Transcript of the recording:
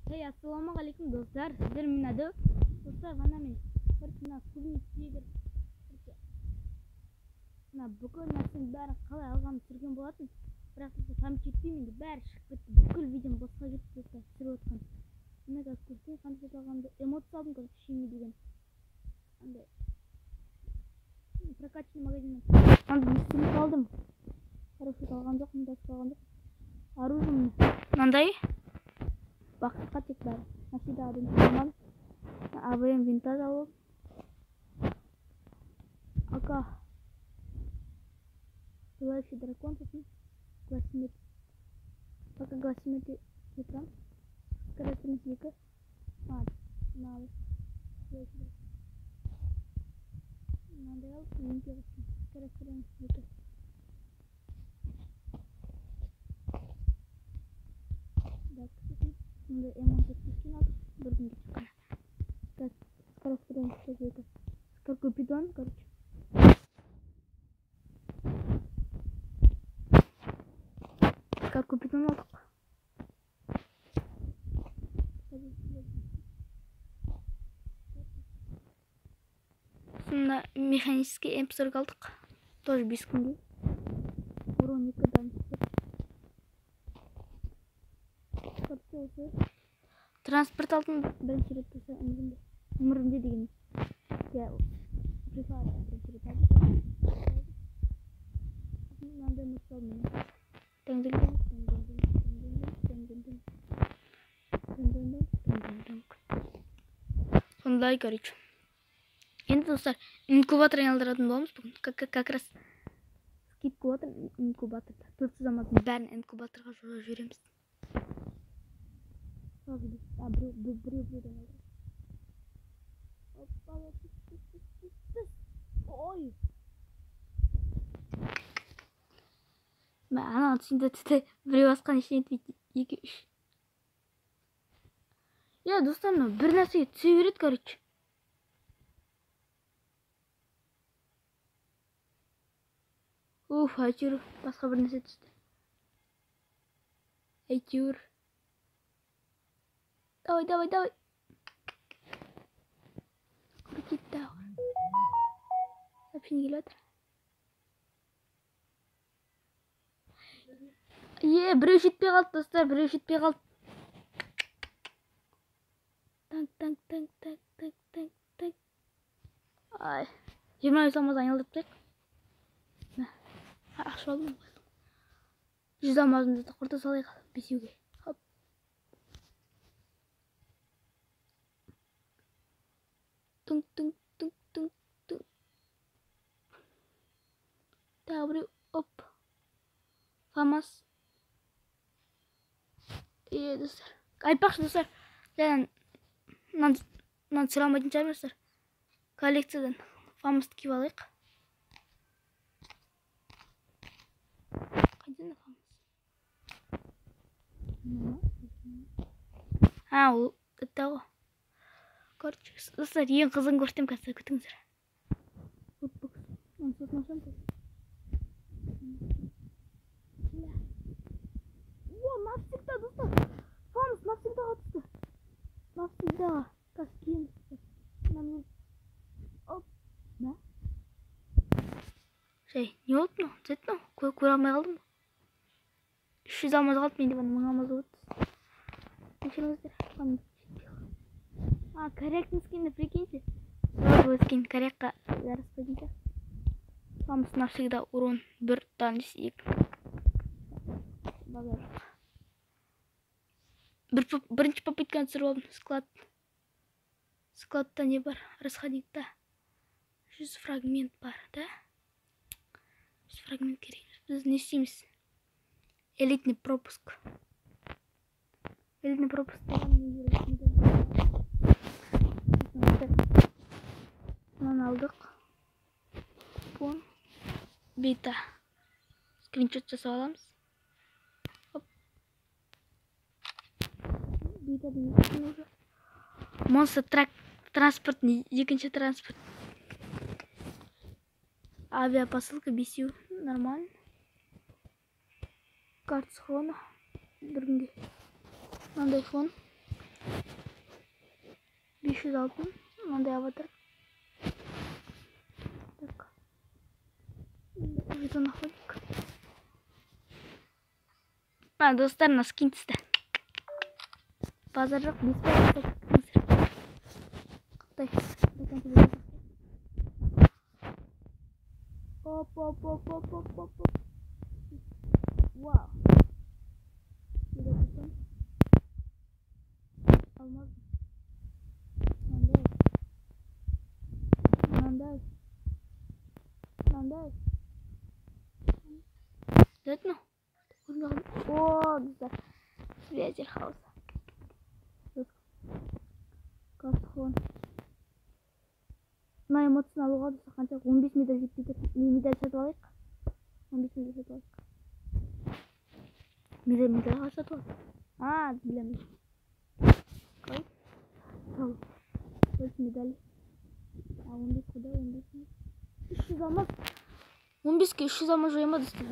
Assalamualaikum dostlar. Sizler min adı. Dostlar bana men fırtına kulun siger. Бүкіл нәрсенің бәрін қалай алғанын түсірген болатын. Бірақ там жетпеймін де бәрі шығып кетті. Бүкіл видеом босқа кетті достар. Түсіріп отқан. Мына қазір көрсетейін қандай жасалғанымды. Эмоция алдым қазір шейме деген. Андай прокачный магазиннен. Андай инструмент алдым. Хороший алған жоқ, мында алған жоқ. Оружие мынандай. Бақытқа тек бәрі. Насида адам тұрман. АВМ винтаж алып. Ака. Пылающий дракон тут. Гласимет. Пока гласимет экран. Скоростность века. Навык. Надо ялать. Интересно. Скоростность века. Да, кстати. Надо эмоции скинуть. Другим чекаем. Скоростность века. Скорпион, короче. Как купить ног. Сонда механический эмпсер қалдық. Тоже 5 күнде. Урон 2-дан. Транспорт алдым бірінші рет болса өмірімде деген. Я прифайр бірінші рет алдым. Мынандай мысал мен. Сондай, короче. Енді достар, инкубатор айналдыратын боламыз бүгін. Как раз скидка отыр инкубаторда. 400 амазын бәрін инкубаторға жібереміз. Ой. Ана түсінде біреу асқан ішіне етпейді. 2-3. Я, достар, бір нәрсеге түсе береді, короче. Әйтеуір басқа бір нәрсе түсті. Әйтеуір. Давай. Крутит, давай. Сообщение келіп жатыр. Біреу жетпей қалды, достар, біреу жетпей қалды. Танк. Ай, 20 алмаз айналдырып тек. Ақша алдым. 100 алмазымды құрта салайық, бесеуге. Хоп. Тунг. Тағы біреу, оп. Фамас. Достар. Айтпақшы, достар. Мынаны сұрамайтын шығармын, достар. Коллекциядан фамасты киіп алайық. Қайдан фамас? Ол өтті ғой. Короче, достар, ең қызын көрсетем қазір, күтіңіздер. Навсегда, достар. Фамас навсегда қатысты. Навсегда. Каскин. Оп. Да? Не oldu mu? Zet mi? Kuramaya kaldım mı? 300 almaz kaldı mıydı bana? 1000 almaz oldu. Началось. Корректный скин, прикиньте. Розовый скин корректка. Зараз пойдемте. Фамас навсегда урон 1 дальность 2. Базар. Бірінші попытканы түсіріп алдым. Складта не бар? Расходникта 100 фрагмент бар, да? 100 фрагмент керек. Біз не істейміз? Элитный пропуск. Элитный пропуск. Мынаны алдық. Фон. Бета. Скриншот жасап аламыз. Монстр трак транспорт, екінші транспорт. Авиапосылка бесеу. Нормально. Карта схрона. Біргінге. Мынандай фон. 500 алтын. Мындай аватар. Так. Жетон охотник. Достар, на скин түсті. Базар жоқ, беспай. Қытай. Оп. Вау. Алмаз. Мынандай. Дәтно. О, достар. Связер хауса. Кастхон. Мына эмоцияны алуға достар қанша 15 медаль жетпейді. Медаль сатып алайық. 15 медаль сатып алайық. Медаль қанша сатып алайық? Білемін. Қой. Ал. 4 медаль. 15 куда? 15. 300 алмаз. 15-ке 300 алмаз жайма достар.